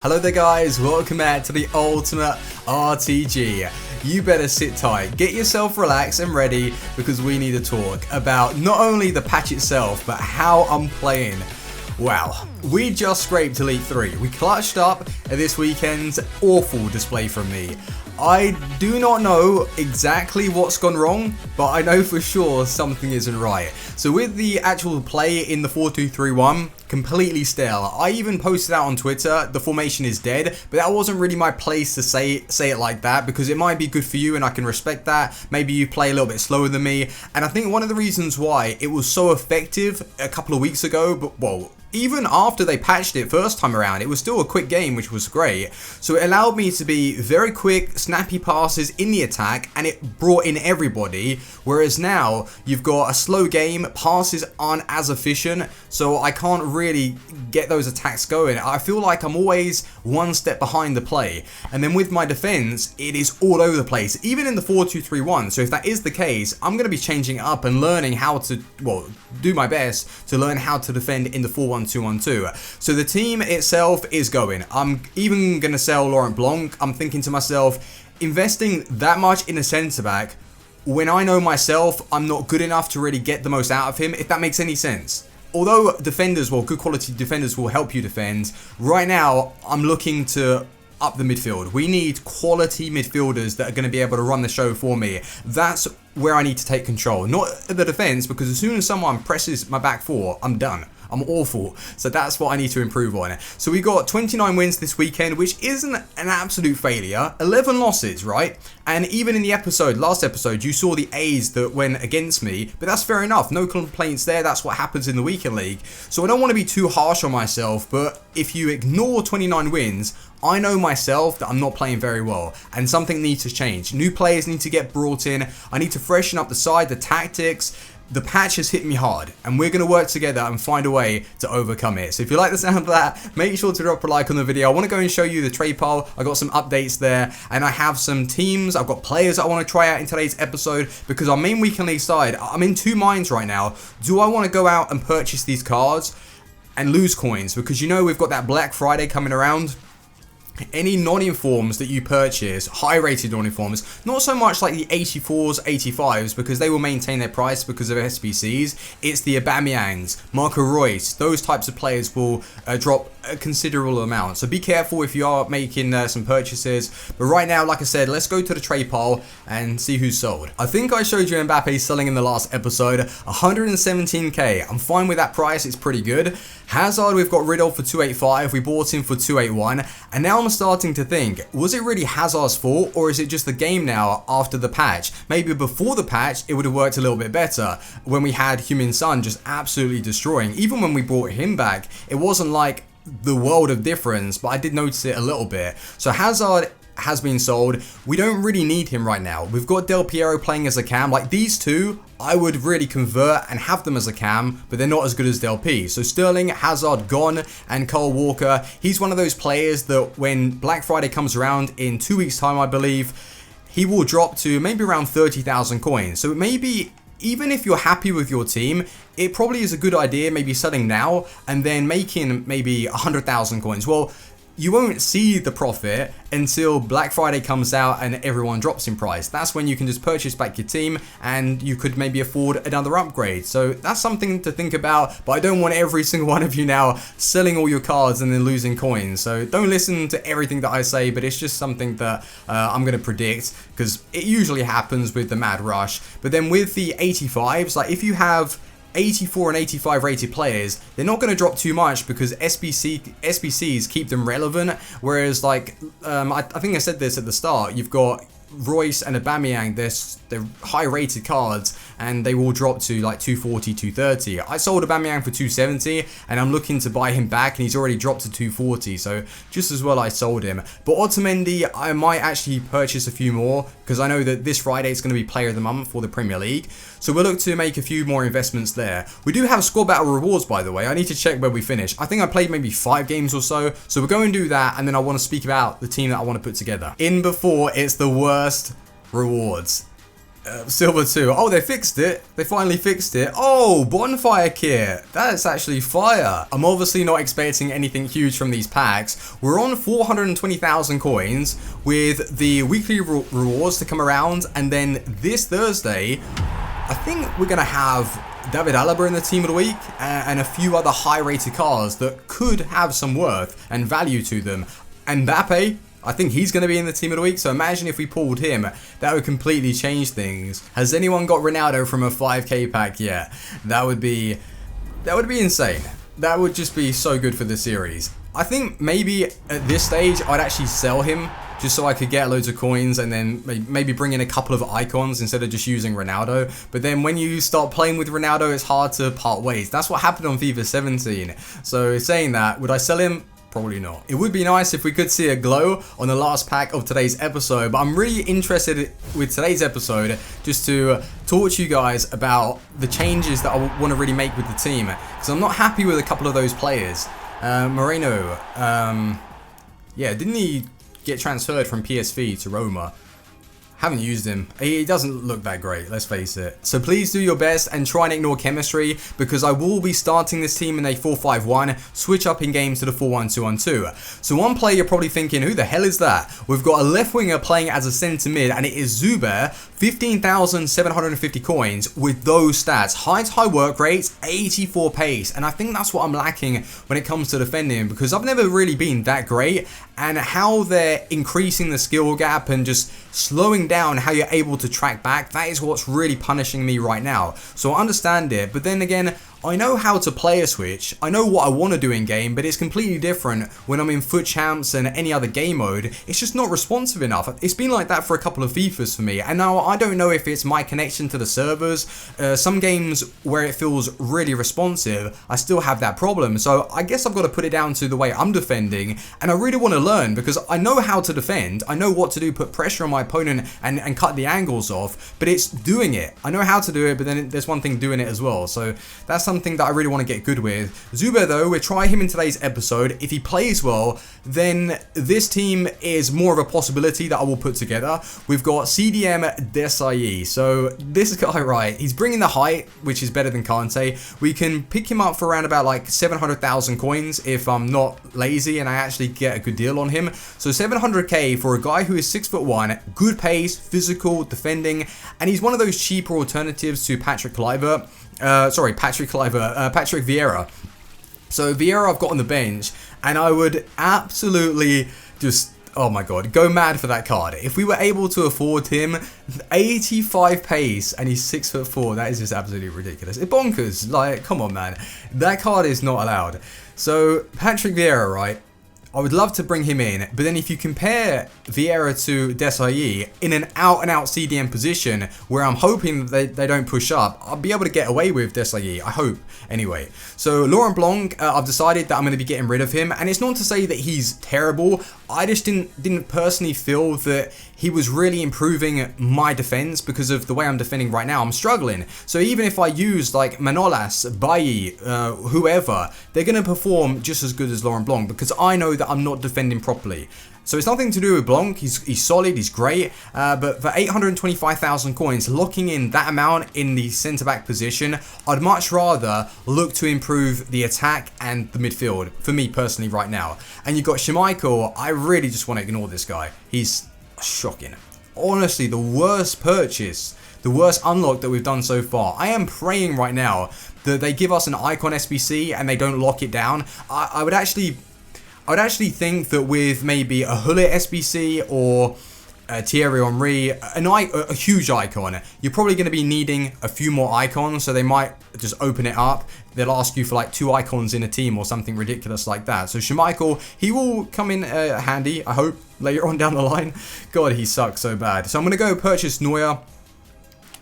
Hello there guys, welcome back to the Ultimate RTG. You better sit tight, get yourself relaxed and ready because we need to talk about not only the patch itself but how I'm playing. Wow, we just scraped Elite 3. We clutched up at this weekend's awful display from me. I do not know exactly what's gone wrong, but I know for sure something isn't right. So with the actual play in the 4-2-3-1, completely stale. I even posted out on Twitter, the formation is dead, but that wasn't really my place to say it like that because it might be good for you and I can respect that. Maybe you play a little bit slower than me, and I think one of the reasons why it was so effective a couple of weeks ago, but well, even after they patched it first time around, it was still a quick game, which was great. So it allowed me to be very quick, snappy passes in the attack, and it brought in everybody. Whereas now, you've got a slow game, passes aren't as efficient, so I can't really get those attacks going. I feel like I'm always one step behind the play. And then with my defense, it is all over the place, even in the 4-2-3-1. So if that is the case, I'm going to be changing it up and learning how to, well, do my best to learn how to defend in the 4-1-2-1-2. So the team itself is going. I'm even going to sell Laurent Blanc. I'm thinking to myself, investing that much in a centre back when I know myself I'm not good enough to really get the most out of him, if that makes any sense. Although defenders, well, good quality defenders will help you defend, right now I'm looking to up the midfield. We need quality midfielders that are going to be able to run the show for me. That's where I need to take control, not the defense, because as soon as someone presses my back four, I'm done. I'm awful. So that's what I need to improve on. So we got 29 wins this weekend, which isn't an absolute failure. 11 losses, right? And even in the last episode, you saw the A's that went against me, but that's fair enough. No complaints there. That's what happens in the weekend league. So I don't want to be too harsh on myself, but if you ignore 29 wins, I know myself that I'm not playing very well and something needs to change. New players need to get brought in. I need to freshen up the side, the tactics. The patch has hit me hard and we're going to work together and find a way to overcome it. So if you like the sound of that, make sure to drop a like on the video. I want to go and show you the trade pile. I got some updates there and I have some teams. I've got players I want to try out in today's episode because our main weekend league side, I'm in two minds right now. Do I want to go out and purchase these cards and lose coins? Because you know we've got that Black Friday coming around. Any non-informs that you purchase, high-rated non-informs, not so much like the 84s, 85s, because they will maintain their price because of SBCs. It's the Aubameyangs, Marco Reus, those types of players will drop a considerable amount. So be careful if you are making some purchases. But right now, like I said, let's go to the trade pile and see who's sold. I think I showed you Mbappe selling in the last episode, 117k. I'm fine with that price, it's pretty good. Hazard we've got rid of for 285, we bought him for 281, and now I'm starting to think, was it really Hazard's fault or is it just the game now after the patch? Maybe before the patch it would have worked a little bit better when we had Heung-min Son just absolutely destroying. Even when we brought him back, it wasn't like the world of difference, but I did notice it a little bit. So Hazard has been sold. We don't really need him right now. We've got Del Piero playing as a cam. Like these two, I would really convert and have them as a cam, but they're not as good as Del P. So Sterling, Hazard gone, and Kyle Walker, he's one of those players that when Black Friday comes around in 2 weeks time, I believe, he will drop to maybe around 30,000 coins. So maybe even if you're happy with your team, it probably is a good idea maybe selling now and then making maybe 100,000 coins. Well, you won't see the profit until Black Friday comes out and everyone drops in price. That's when you can just purchase back your team and you could maybe afford another upgrade. So that's something to think about, but I don't want every single one of you now selling all your cards and then losing coins. So don't listen to everything that I say, but it's just something that I'm going to predict because it usually happens with the mad rush. But then with the 85s, like if you have 84 and 85 rated players, they're not going to drop too much because SBCs keep them relevant, whereas like I think I said this at the start, you've got Royce and Aubameyang, they're high rated cards and they will drop to like 240, 230. I sold Aubameyang for 270 and I'm looking to buy him back and he's already dropped to 240, so just as well I sold him. But Otamendi, I might actually purchase a few more because I know that this Friday it's going to be player of the month for the Premier League, so we'll look to make a few more investments there. We do have squad battle rewards, by the way. I need to check where we finish. I think I played maybe 5 games or so we'll go and do that, and then I want to speak about the team that I want to put together. In before, it's the worst rewards. Silver 2. Oh, they fixed it. They finally fixed it. Oh, bonfire kit. That's actually fire. I'm obviously not expecting anything huge from these packs. We're on 420,000 coins with the weekly rewards to come around. And then this Thursday, I think we're going to have David Alaba in the team of the week and a few other high-rated cards that could have some worth and value to them. And Mbappe, I think he's going to be in the team of the week, so imagine if we pulled him. That would completely change things. Has anyone got Ronaldo from a 5k pack yet? That would be insane. That would just be so good for the series. I think maybe at this stage I'd actually sell him just so I could get loads of coins and then maybe bring in a couple of icons instead of just using Ronaldo. But then when you start playing with Ronaldo, it's hard to part ways. That's what happened on FIFA 17. So saying that, would I sell him? Probably not. It would be nice if we could see a glow on the last pack of today's episode, but I'm really interested with today's episode just to talk to you guys about the changes that I want to really make with the team, because I'm not happy with a couple of those players. Moreno, yeah, didn't he get transferred from PSV to Roma? Haven't used him. He doesn't look that great, let's face it. So please do your best and try and ignore chemistry, because I will be starting this team in a 4-5-1, switch up in games to the 4-1-2-1-2. So one player you're probably thinking, who the hell is that? We've got a left winger playing as a centre mid, and it is Zuber, 15,750 coins with those stats. High work rates, 84 pace, and I think that's what I'm lacking when it comes to defending, because I've never really been that great, and how they're increasing the skill gap and just slowing down how you're able to track back, that is what's really punishing me right now. So I understand it, but then again, I know how to play a switch, I know what I want to do in game, but it's completely different when I'm in FUT Champs and any other game mode. It's just not responsive enough. It's been like that for a couple of FIFAs for me, and now I don't know if it's my connection to the servers. Some games where it feels really responsive, I still have that problem, so I guess I've got to put it down to the way I'm defending, and I really want to learn, because I know how to defend, I know what to do, put pressure on my opponent and cut the angles off, but it's doing it. I know how to do it, but then there's one thing doing it as well, so that's something that I really want to get good with. Zuber though, we'll try him in today's episode. If he plays well, then this team is more of a possibility that I will put together. We've got CDM Desai. So this guy, right, he's bringing the height, which is better than Kante. We can pick him up for around about like 700,000 coins if I'm not lazy and I actually get a good deal on him. So 700k for a guy who is 6'1", good pace, physical, defending, and he's one of those cheaper alternatives to Patrick Kluivert. Patrick Vieira. So Vieira I've got on the bench, and I would absolutely just, oh my god, go mad for that card. If we were able to afford him, 85 pace, and he's 6'4", that is just absolutely ridiculous. It's bonkers, like, come on man. That card is not allowed. So Patrick Vieira, right? I would love to bring him in, but then if you compare Vieira to Desai in an out-and-out CDM position where I'm hoping that they don't push up, I'll be able to get away with Desai, I hope, anyway. So Laurent Blanc, I've decided that I'm going to be getting rid of him, and it's not to say that he's terrible, I just didn't personally feel that he was really improving my defense because of the way I'm defending right now. I'm struggling. So even if I use like Manolas, Bailly, whoever, they're going to perform just as good as Laurent Blanc because I know that I'm not defending properly. So it's nothing to do with Blanc, he's solid, he's great, but for 825,000 coins, locking in that amount in the centre-back position, I'd much rather look to improve the attack and the midfield, for me personally right now. And you've got Schmeichel, I really just want to ignore this guy. He's shocking. Honestly, the worst purchase, the worst unlock that we've done so far. I am praying right now that they give us an icon SBC and they don't lock it down. I would actually think that with maybe a Hullet SBC or Thierry Henry, a huge icon, you're probably going to be needing a few more icons, so they might just open it up. They'll ask you for like 2 icons in a team or something ridiculous like that. So Schmeichel, he will come in handy, I hope, later on down the line. God, he sucks so bad. So I'm going to go purchase Neuer.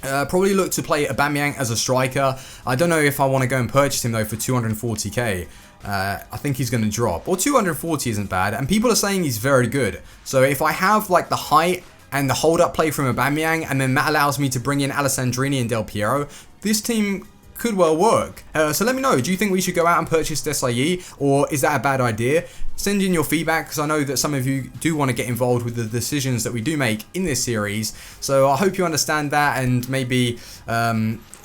Probably look to play Aubameyang as a striker. I don't know if I want to go and purchase him though for 240k. I think he's going to drop. Or 240 isn't bad, and people are saying he's very good. So if I have like the height and the hold-up play from Aubameyang, and then that allows me to bring in Alessandrini and Del Piero, this team could well work. So let me know, do you think we should go out and purchase this IE, or is that a bad idea? Send in your feedback, because I know that some of you do want to get involved with the decisions that we do make in this series. So I hope you understand that, and maybe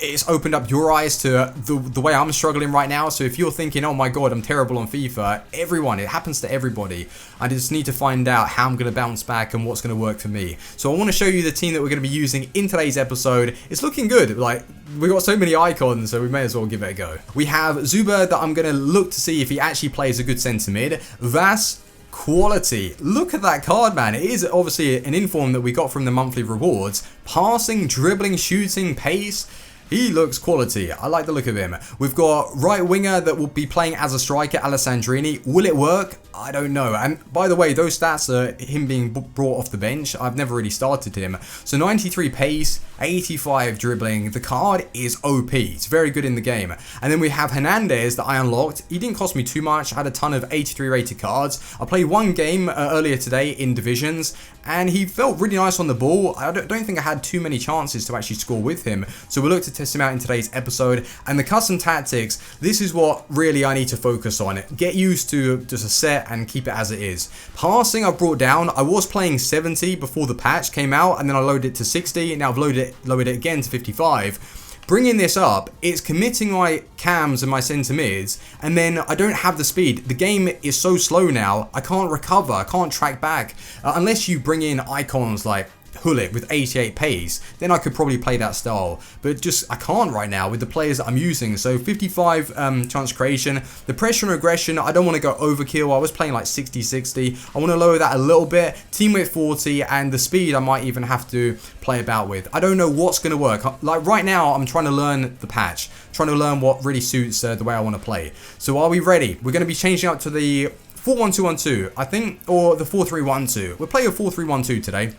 it's opened up your eyes to the way I'm struggling right now. So if you're thinking, oh my god, I'm terrible on FIFA, it happens to everybody. I just need to find out how I'm going to bounce back and what's going to work for me. So I want to show you the team that we're going to be using in today's episode. It's looking good. Like, we got so many icons, so we may as well give it a go. We have Zuba, that I'm going to look to see if he actually plays a good centre mid. Vas, quality. Look at that card, man. It is obviously an inform that we got from the monthly rewards. Passing, dribbling, shooting, pace. He looks quality. I like the look of him. We've got right winger that will be playing as a striker, Alessandrini. Will it work? I don't know. And by the way, those stats are him being brought off the bench. I've never really started him. So 93 pace, 85 dribbling. The card is OP. It's very good in the game. And then we have Hernandez that I unlocked. He didn't cost me too much. I had a ton of 83 rated cards. I played one game earlier today in divisions, and he felt really nice on the ball. I don't think I had too many chances to actually score with him. So we'll look to test him out in today's episode. And the custom tactics, this is what really I need to focus on. Get used to just a set and keep it as it is. Passing I brought down. I was playing 70 before the patch came out, and then I loaded it to 60. Now I've loaded it again to 55. Bringing this up, it's committing my cams and my centre mids, and then I don't have the speed. The game is so slow now, I can't recover, I can't track back. Unless you bring in icons like Hullet with 88 pace, then I could probably play that style, but just I can't right now with the players that I'm using. So 55 chance creation, the pressure and aggression, I don't want to go overkill. I was playing like 60-60. I want to lower that a little bit. Team width 40, and the speed I might even have to play about with. I don't know what's going to work. Like right now, I'm trying to learn the patch, trying to learn what really suits the way I want to play. So are we ready? We're going to be changing up to the 4-1-2-1-2, I think, or the 4-3-1-2. We'll play a 4-3-1-2 today,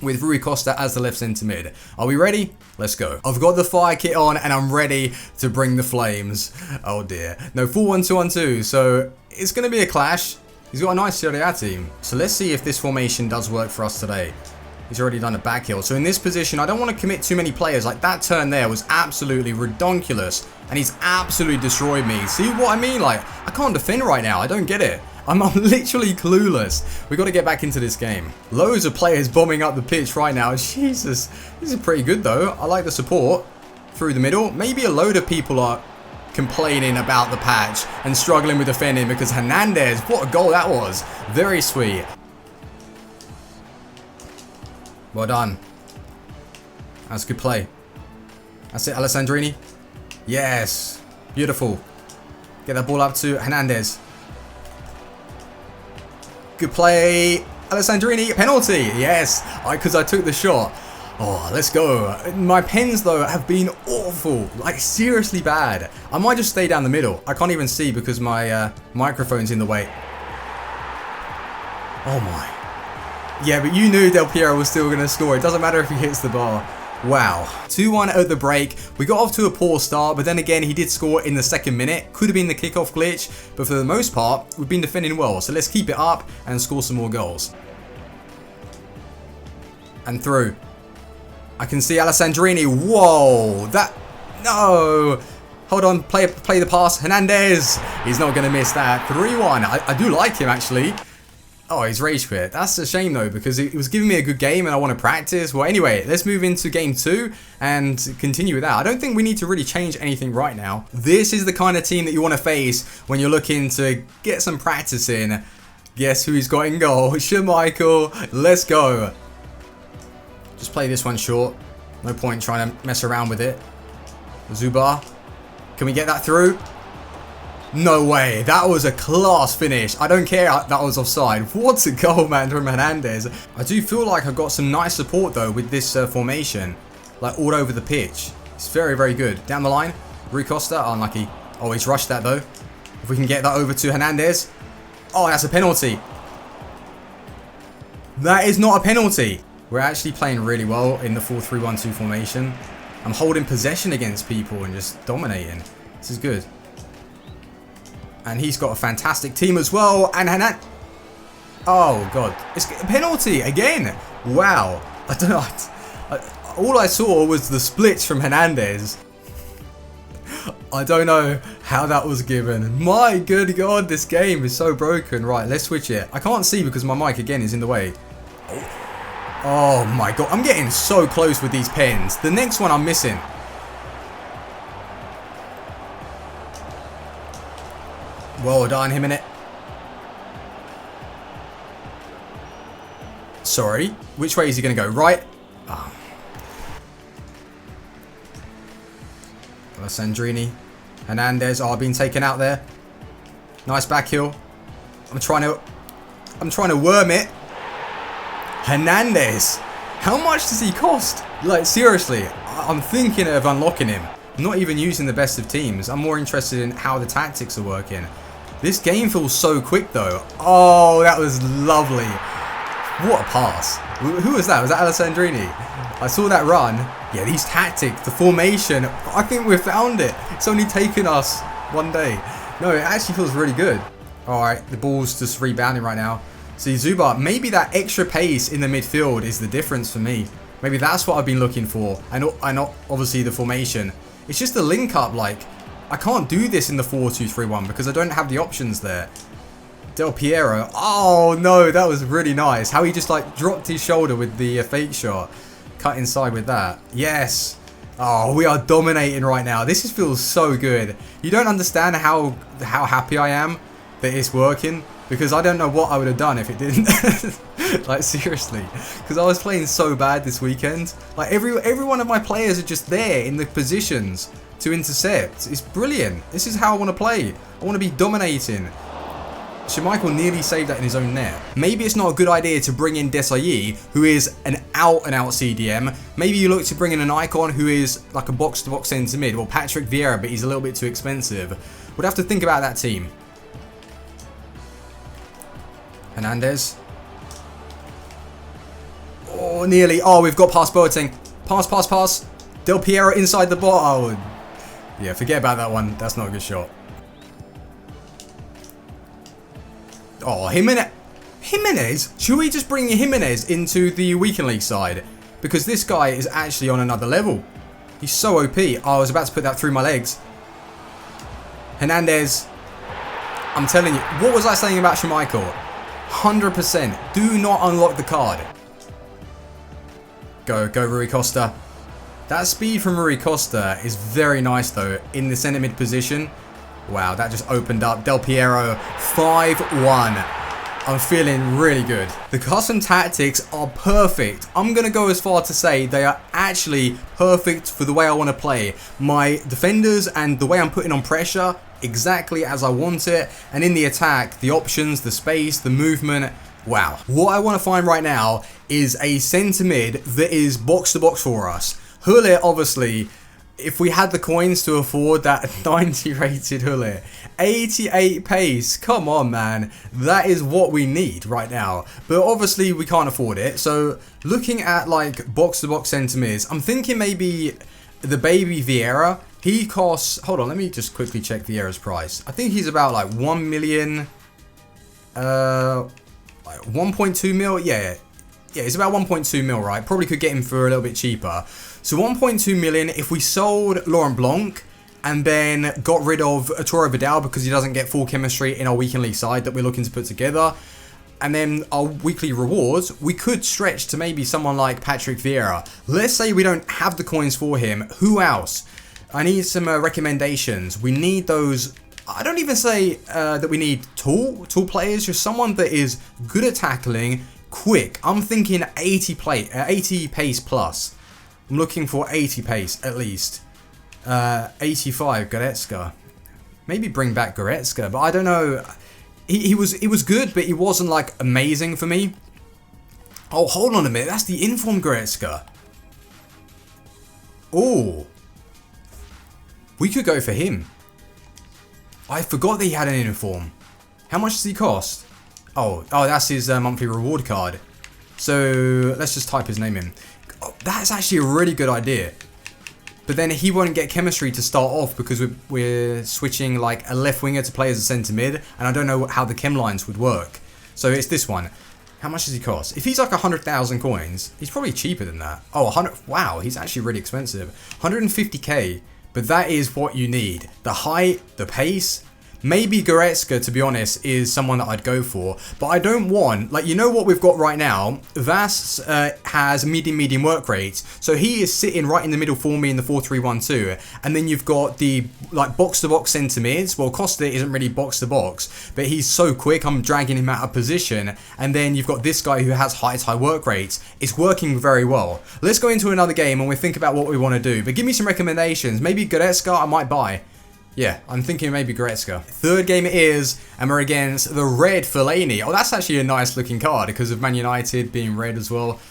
with Rui Costa as the left centre mid. Are we ready? Let's go. I've got the fire kit on and I'm ready to bring the flames. Oh dear. No, 4-1-2-1-2. So it's going to be a clash. He's got a nice Serie A team. So let's see if this formation does work for us today. He's already done a back heel. So in this position, I don't want to commit too many players. Like that turn there was absolutely redonkulous. And he's absolutely destroyed me. See what I mean? Like, I can't defend right now. I don't get it. I'm literally clueless. We got to get back into this game. Loads of players bombing up the pitch right now. Jesus, this is pretty good though. I like the support through the middle. Maybe a load of people are complaining about the patch and struggling with defending because Hernandez, what a goal that was. Very sweet. Well done. That's a good play. That's it, Alessandrini. Yes. Beautiful. Get that ball up to Hernandez. Good play. Alessandrini, penalty. Yes, because I took the shot. Oh, let's go. My pens, though, have been awful. Like, seriously bad. I might just stay down the middle. I can't even see because my microphone's in the way. Oh, my. Yeah, but you knew Del Piero was still going to score. It doesn't matter if he hits the bar. Wow. 2-1 at the break. We got off to a poor start, but then again, he did score in the second minute. Could have been the kickoff glitch, but for the most part, we've been defending well. So let's keep it up and score some more goals. And through. I can see Alessandrini. Whoa. That... No. Hold on. Play the pass. Hernandez. He's not going to miss that. 3-1. I do like him, actually. Oh, he's rage quit. That's a shame though, because it was giving me a good game and I want to practice. Well, anyway, let's move into game 2 and continue with that. I don't think we need to really change anything right now. This is the kind of team that you want to face when you're looking to get some practice in. Guess who he's got in goal? Schmeichel. Let's go. Just play this one short. No point trying to mess around with it. Zuba. Can we get that through? No way. That was a class finish. I don't care that was offside. What a goal, man, from Hernandez. I do feel like I've got some nice support, though, with this formation. Like, all over the pitch. It's very, very good. Down the line. Rui Costa. Unlucky. Oh, he's rushed that, though. If we can get that over to Hernandez. Oh, that's a penalty. That is not a penalty. We're actually playing really well in the 4-3-1-2 formation. I'm holding possession against people and just dominating. This is good. And he's got a fantastic team as well. And oh, God. It's a penalty again. Wow. I don't know. All I saw was the splits from Hernandez. I don't know how that was given. My good God, this game is so broken. Right, let's switch it. I can't see because my mic again is in the way. Oh my God, I'm getting so close with these pens. The next one I'm missing. Well done, him in it. Sorry, which way is he going to go? Right? Oh. Sandrini. Hernandez are being taken out there. Nice back heel. I'm trying to worm it. Hernandez. How much does he cost? Like, seriously, I'm thinking of unlocking him. I'm not even using the best of teams. I'm more interested in how the tactics are working. This game feels so quick though. Oh, that was lovely. What a pass. Who was that? Was that Alessandrini? I saw that run. Yeah, these tactics, the formation, I think we've found it. It's only taken us one day. No, it actually feels really good. Alright, the ball's just rebounding right now. See, Zuba, maybe that extra pace in the midfield is the difference for me. Maybe that's what I've been looking for. And not obviously the formation. It's just the link up, like, I can't do this in the 4-2-3-1 because I don't have the options there. Del Piero. Oh, no, that was really nice. How he just, like, dropped his shoulder with the fake shot. Cut inside with that. Yes. Oh, we are dominating right now. This feels so good. You don't understand how happy I am that it's working. Because I don't know what I would have done if it didn't. Like, seriously. Because I was playing so bad this weekend. Like, every one of my players are just there in the positions to intercept. It's brilliant. This is how I want to play. I want to be dominating. Schmeichel nearly saved that in his own net. Maybe it's not a good idea to bring in Desailly, who is an out-and-out CDM. Maybe you look to bring in an icon who is like a box-to-box centre mid. Or Patrick Vieira, but he's a little bit too expensive. We'd have to think about that team. Hernandez. Oh, nearly. Oh, we've got past Boateng. Pass. Del Piero inside the ball. Oh, yeah, forget about that one. That's not a good shot. Oh, Jimenez? Should we just bring Jimenez into the Weekend League side? Because this guy is actually on another level. He's so OP. Oh, I was about to put that through my legs. Hernandez. I'm telling you. What was I saying about Schmeichel? 100%. Do not unlock the card. Go Rui Costa. That speed from Rui Costa is very nice though in the centre mid position. Wow, that just opened up. Del Piero 5-1. I'm feeling really good. The custom tactics are perfect. I'm going to go as far to say they are actually perfect for the way I want to play. My defenders and the way I'm putting on pressure exactly as I want it. And in the attack, the options, the space, the movement. Wow. What I want to find right now is a centre mid that is box to box for us. Hulle, obviously, if we had the coins to afford that 90 rated Hulle, 88 pace, come on man, that is what we need right now. But obviously we can't afford it, so looking at like box to box centre mids, I'm thinking maybe the baby Vieira. He costs, hold on, let me just quickly check Vieira's price. I think he's about like 1 million, like 1.2 mil, yeah, it's about 1.2 mil, right? Probably could get him for a little bit cheaper. So 1.2 million, if we sold Laurent Blanc and then got rid of Arturo Vidal because he doesn't get full chemistry in our Weekend League side that we're looking to put together, and then our weekly rewards, we could stretch to maybe someone like Patrick Vieira. Let's say we don't have the coins for him. Who else? I need some recommendations. We need those. I don't even say that we need tall players, just someone that is good at tackling, quick. I'm thinking 80 pace plus. I'm looking for 80 pace at least. 85 Goretzka. Maybe bring back Goretzka, but I don't know. He was good, but he wasn't like amazing for me. Oh, hold on a minute. That's the inform Goretzka. Oh, we could go for him. I forgot that he had an inform. How much does he cost? Oh, that's his monthly reward card. So let's just type his name in. Oh, that's actually a really good idea. But then he won't get chemistry to start off because we're switching like a left winger to play as a centre mid, and I don't know how the chem lines would work. So it's this one. How much does he cost? If he's like 100,000 coins, he's probably cheaper than that. Oh, 100. Wow, he's actually really expensive. 150k. but that is what you need. The height, the pace. Maybe Goretzka, to be honest, is someone that I'd go for. But I don't want, like, you know what we've got right now? Vas has medium work rate. So he is sitting right in the middle for me in the 4-3-1-2. And then you've got the, like, box-to-box centre mids. Well, Costa isn't really box-to-box, but he's so quick, I'm dragging him out of position. And then you've got this guy who has high work rates. It's working very well. Let's go into another game and we'll think about what we want to do. But give me some recommendations. Maybe Goretzka I might buy. Yeah, I'm thinking maybe Goretzka. Third game it is, and we're against the red Fellaini. Oh, that's actually a nice looking card because of Man United being red as well.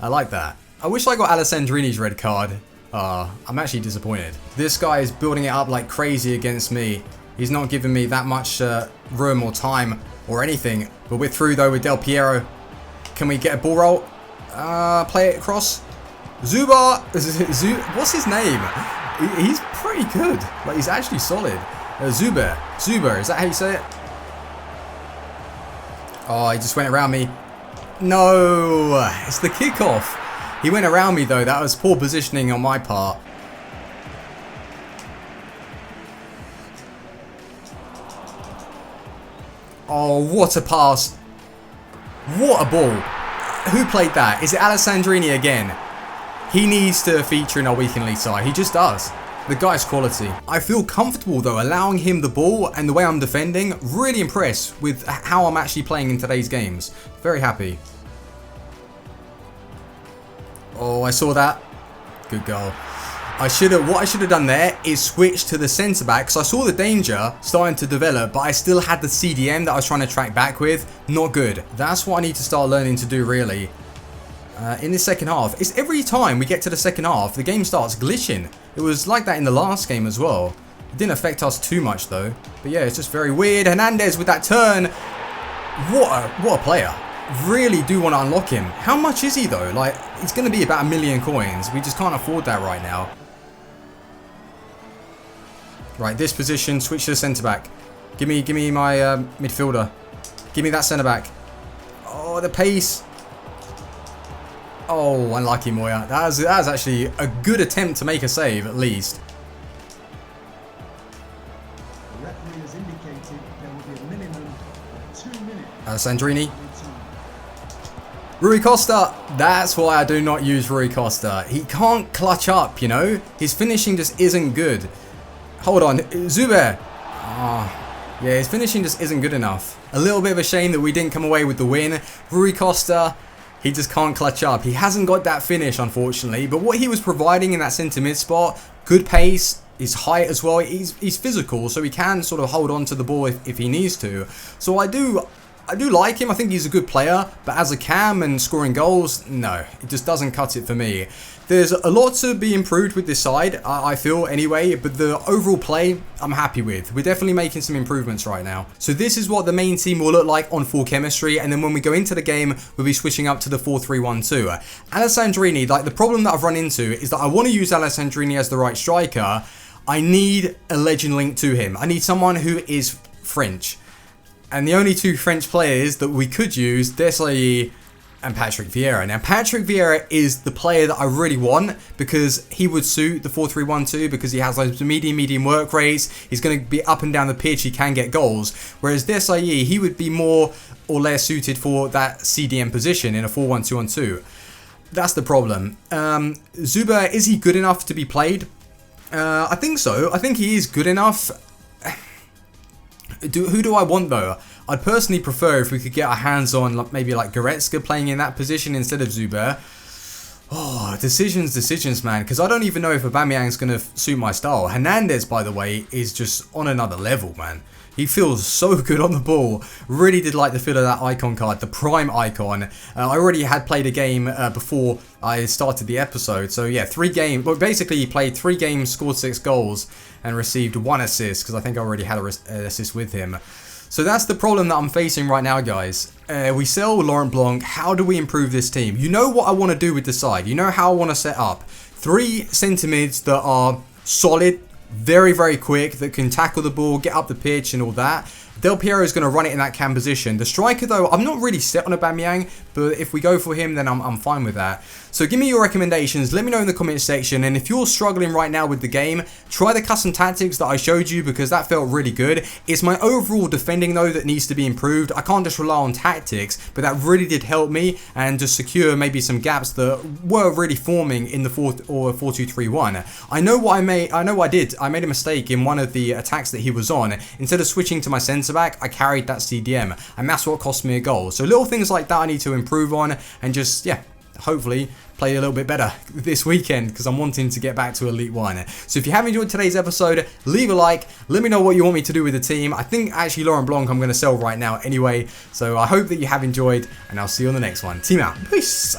I like that. I wish I got Alessandrini's red card. I'm actually disappointed. This guy is building it up like crazy against me. He's not giving me that much room or time or anything. But we're through though with Del Piero. Can we get a ball roll? Play it across. Zuba! What's his name? He's pretty good. Like, he's actually solid. Zuber, is that how you say it? Oh, he just went around me. No, it's the kickoff. He went around me though. That was poor positioning on my part. Oh, what a pass. What a ball. Who played that? Is it Alessandrini again? He needs to feature in our weekend league side. He just does. The guy's quality. I feel comfortable though allowing him the ball and the way I'm defending. Really impressed with how I'm actually playing in today's games. Very happy. Oh, I saw that. Good goal. What I should have done there is switch to the centre back because I saw the danger starting to develop, but I still had the CDM that I was trying to track back with. Not good. That's what I need to start learning to do really. In the second half, it's every time we get to the second half, the game starts glitching. It was like that in the last game as well. It didn't affect us too much though. But yeah, it's just very weird. Hernandez with that turn. What a player. Really do want to unlock him. How much is he though? Like, it's going to be about 1 million coins. We just can't afford that right now. Right, this position, switch to the centre back. Give me my midfielder. Give me that centre back. Oh, the pace. Oh, unlucky Moya. That was actually a good attempt to make a save, at least. The referee has indicated there will be a minimum of 2 minutes. Sandrini. Rui Costa. That's why I do not use Rui Costa. He can't clutch up, you know? His finishing just isn't good. Hold on. Zuber. Yeah, his finishing just isn't good enough. A little bit of a shame that we didn't come away with the win. Rui Costa. He just can't clutch up. He hasn't got that finish, unfortunately. But what he was providing in that centre mid spot, good pace, his height as well. He's physical, so he can sort of hold on to the ball if he needs to. So I do like him. I think he's a good player. But as a cam and scoring goals, no. It just doesn't cut it for me. There's a lot to be improved with this side, I feel anyway, but the overall play, I'm happy with. We're definitely making some improvements right now. So this is what the main team will look like on full chemistry, and then when we go into the game, we'll be switching up to the 4-3-1-2. Alessandrini, like the problem that I've run into is that I want to use Alessandrini as the right striker. I need a legend link to him. I need someone who is French. And the only two French players that we could use, Desailly and Patrick Vieira. Now, Patrick Vieira is the player that I really want because he would suit the 4-3-1-2 because he has those medium work rates. He's going to be up and down the pitch. He can get goals. Whereas Desailly, he would be more or less suited for that CDM position in a 4-1-2-1-2. That's the problem. Zuber, is he good enough to be played? I think so. I think he is good enough. Who do I want though? I'd personally prefer if we could get our hands on maybe like Goretzka playing in that position instead of Zuber. Oh, decisions, man. Because I don't even know if Aubameyang's going to suit my style. Hernandez, by the way, is just on another level, man. He feels so good on the ball. Really did like the feel of that icon card, the prime icon. I already had played a game before I started the episode. So yeah, 3 games. Well, basically he played 3 games, scored 6 goals and received 1 assist because I think I already had an assist with him. So that's the problem that I'm facing right now, guys. We sell Laurent Blanc. How do we improve this team? You know what I want to do with the side. You know how I want to set up. 3 centre mids that are solid, very quick, that can tackle the ball, get up the pitch and all that. Del Piero is going to run it in that cam position. The striker, though, I'm not really set on Aubameyang, but if we go for him, then I'm fine with that. So give me your recommendations, let me know in the comments section, and if you're struggling right now with the game, try the custom tactics that I showed you because that felt really good. It's my overall defending, though, that needs to be improved. I can't just rely on tactics, but that really did help me and to secure maybe some gaps that were really forming in the 4-2-3-1. I know what I did. I made a mistake in one of the attacks that he was on. Instead of switching to my centre back, I carried that CDM, and that's what cost me a goal. So little things like that I need to improve on, and just, yeah, hopefully play a little bit better this weekend because I'm wanting to get back to Elite 1. So if you have enjoyed today's episode, leave a like, let me know what you want me to do with the team. I think actually Laurent Blanc I'm going to sell right now anyway. So I hope that you have enjoyed, and I'll see you on the next one. Team out. Peace.